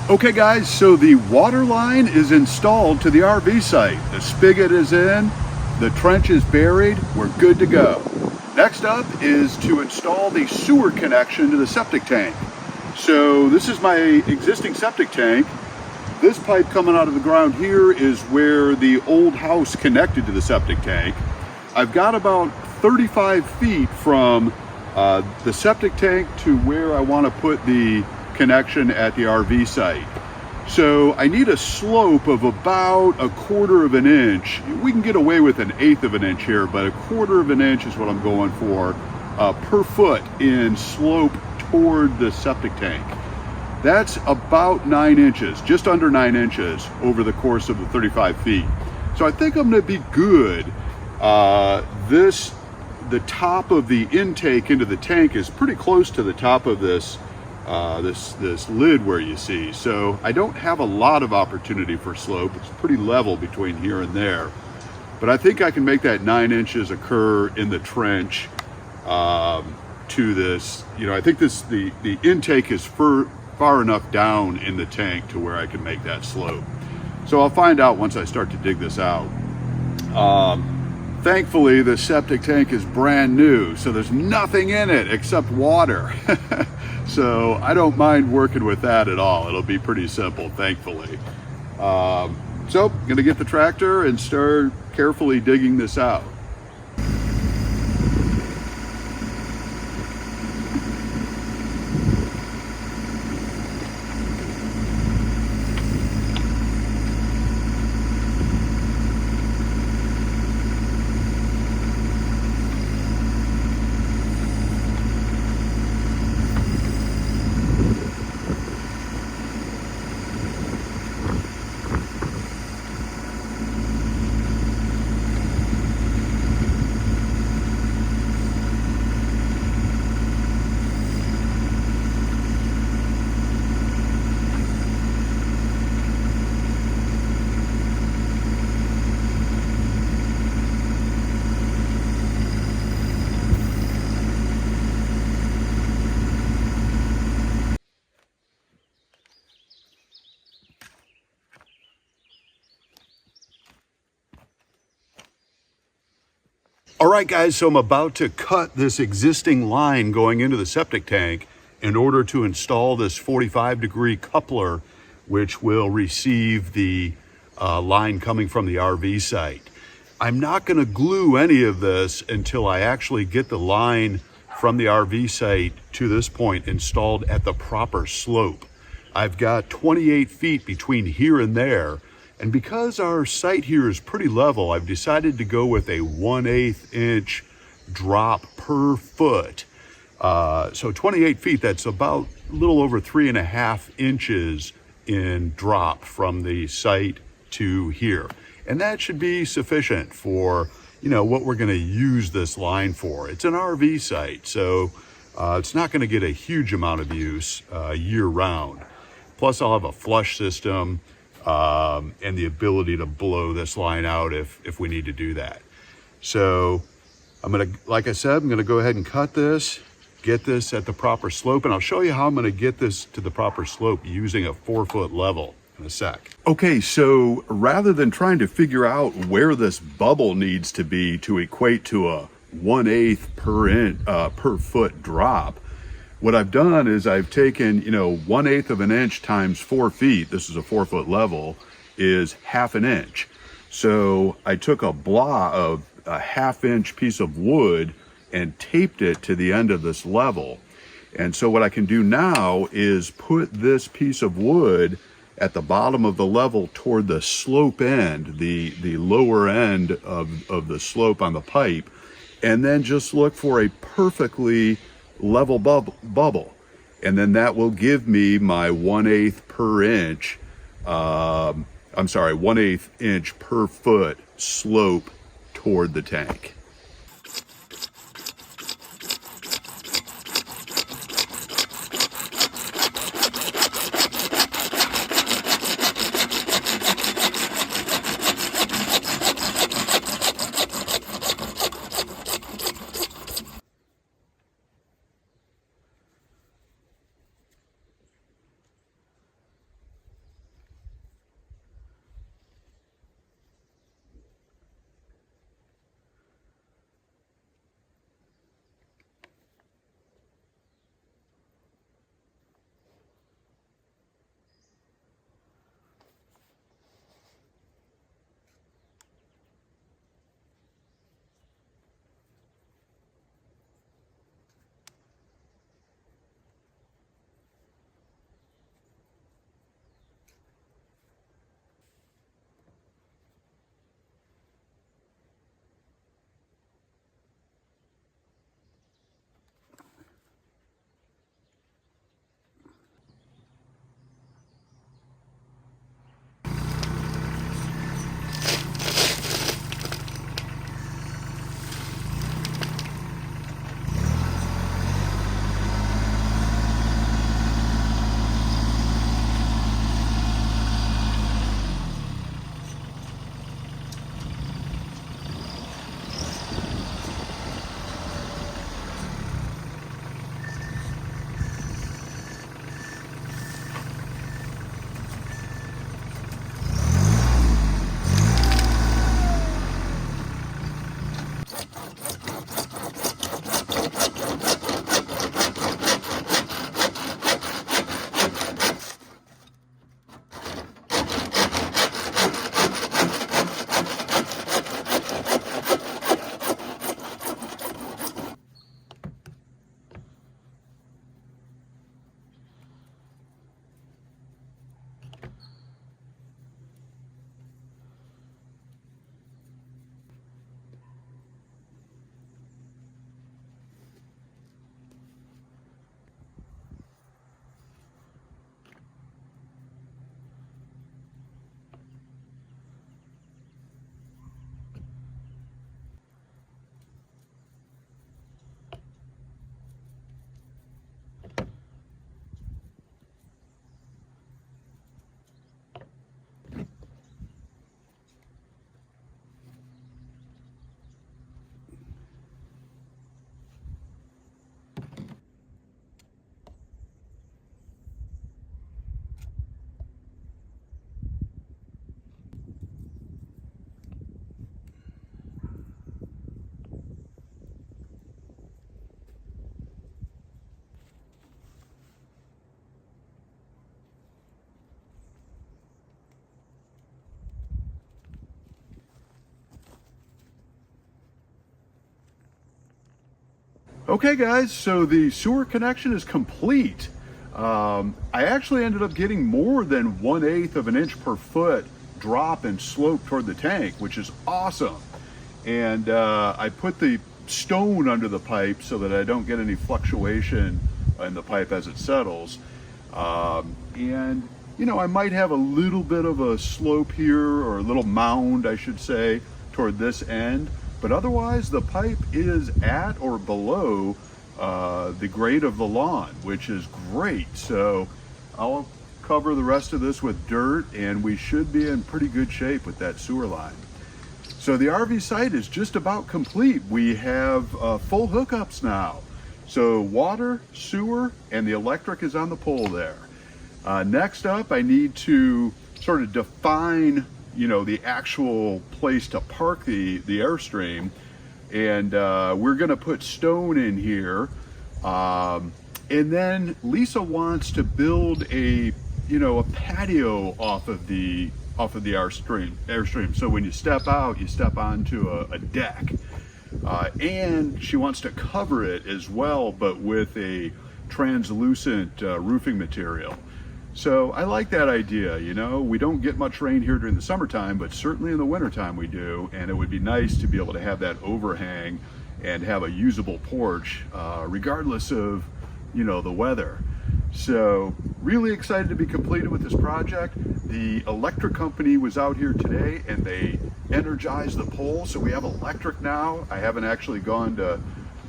Okay guys, so the water line is installed to the RV site. The spigot is in, the trench is buried, we're good to go. Next up is to install the sewer connection to the septic tank. So this is my existing septic tank. This pipe coming out of the ground here is where the old house connected to the septic tank. I've got about 35 feet from the septic tank to where I want to put the connection at the RV site. So I need a slope of about 1/4 of an inch. We can get away with 1/8 of an inch here, but 1/4 of an inch is what I'm going for per foot in slope toward the septic tank. That's about 9 inches, just under 9 inches over the course of the 35 feet. So I think I'm gonna be good. The top of the intake into the tank is pretty close to the top of this lid where you see. So I don't have a lot of opportunity for slope. It's pretty level between here and there. But I think I can make that 9 inches occur in the trench to this. You know, I think the intake is far enough down in the tank to where I can make that slope. So I'll find out once I start to dig this out. Thankfully, the septic tank is brand new, so there's nothing in it except water. So I don't mind working with that at all. It'll be pretty simple, thankfully. So I'm gonna get the tractor and start carefully digging this out. All right, guys, so I'm about to cut this existing line going into the septic tank in order to install this 45-degree coupler, which will receive the line coming from the RV site. I'm not going to glue any of this until I actually get the line from the RV site to this point installed at the proper slope. I've got 28 feet between here and there. And because our site here is pretty level, I've decided to go with a 1/8 inch drop per foot. So 28 feet, that's about a little over 3.5 inches in drop from the site to here. And that should be sufficient for, you know, what we're gonna use this line for. It's an RV site, so it's not gonna get a huge amount of use year round. Plus I'll have a flush system, and the ability to blow this line out if we need to do that. So I'm gonna, like I said, I'm gonna go ahead and cut this, get this at the proper slope, and I'll show you how I'm gonna get this to the proper slope using a 4-foot level in a sec. Okay, so rather than trying to figure out where this bubble needs to be to equate to a 1/8 per foot drop, what I've done is I've taken, 1/8 of an inch times 4 feet, this is a 4-foot level, is 1/2 an inch. So I took a half-inch piece of wood and taped it to the end of this level. And so what I can do now is put this piece of wood at the bottom of the level toward the slope end, the lower end of the slope on the pipe, and then just look for a perfectly level bubble, and then that will give me my 1/8 per inch 1/8 inch per foot slope toward the tank. Okay guys, so the sewer connection is complete. I actually ended up getting more than 1/8 of an inch per foot drop and slope toward the tank, which is awesome. And I put the stone under the pipe so that I don't get any fluctuation in the pipe as it settles. And you know, I might have a little bit of a slope here, or a little mound I should say, toward this end. But otherwise, the pipe is at or below the grade of the lawn, which is great. So I'll cover the rest of this with dirt, and we should be in pretty good shape with that sewer line. So the RV site is just about complete. We have full hookups now. So water, sewer, and the electric is on the pole there. Next up, I need to sort of define, you know, the actual place to park the Airstream, and we're gonna put stone in here, and then Lisa wants to build a, you know, a patio off of the Airstream. So when you step out, you step onto a deck, and she wants to cover it as well, but with a translucent roofing material. So I like that idea. You know, we don't get much rain here during the summertime, but certainly in the wintertime we do, and it would be nice to be able to have that overhang and have a usable porch regardless of, you know, the weather. So really excited to be completed with this project. The electric company was out here today and they energized the pole, so we have electric now. I haven't actually gone to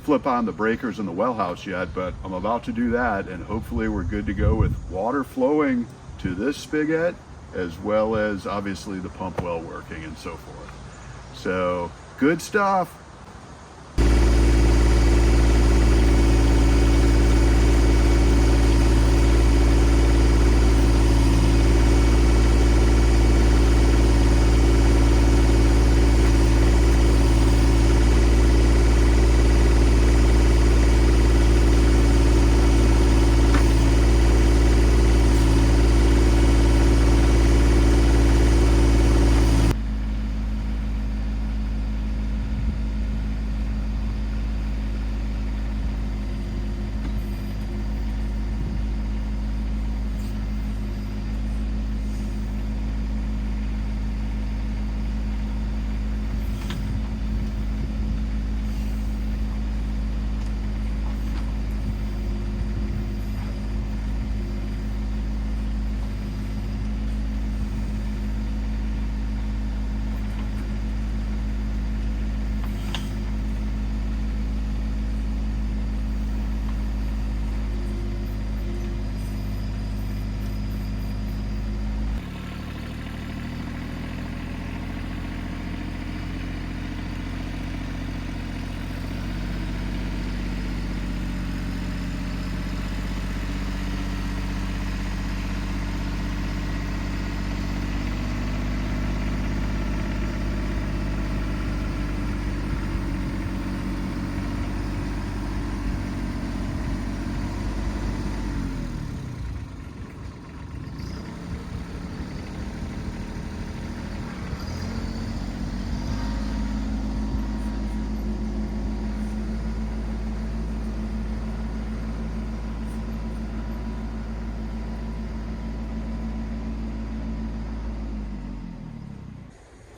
flip on the breakers in the well house yet, but I'm about to do that, and hopefully we're good to go with water flowing to this spigot, as well as obviously the pump well working and so forth. So good stuff.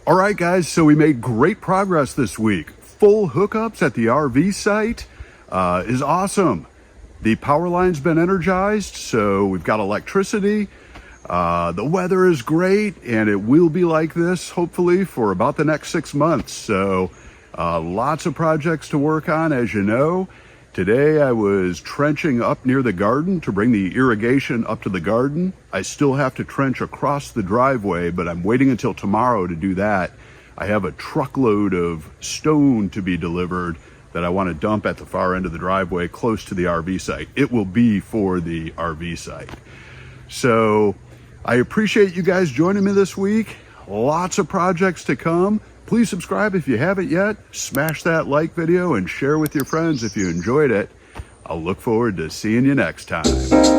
All right, guys, so we made great progress this week. Full hookups at the RV site is awesome. The power line's been energized, so we've got electricity. The weather is great, and it will be like this, hopefully, for about the next 6 months. So lots of projects to work on, as you know. Today I was trenching up near the garden to bring the irrigation up to the garden. I still have to trench across the driveway, but I'm waiting until tomorrow to do that. I have a truckload of stone to be delivered that I want to dump at the far end of the driveway close to the RV site. It will be for the RV site. So I appreciate you guys joining me this week. Lots of projects to come. Please subscribe if you haven't yet. Smash that like video and share with your friends if you enjoyed it. I'll look forward to seeing you next time.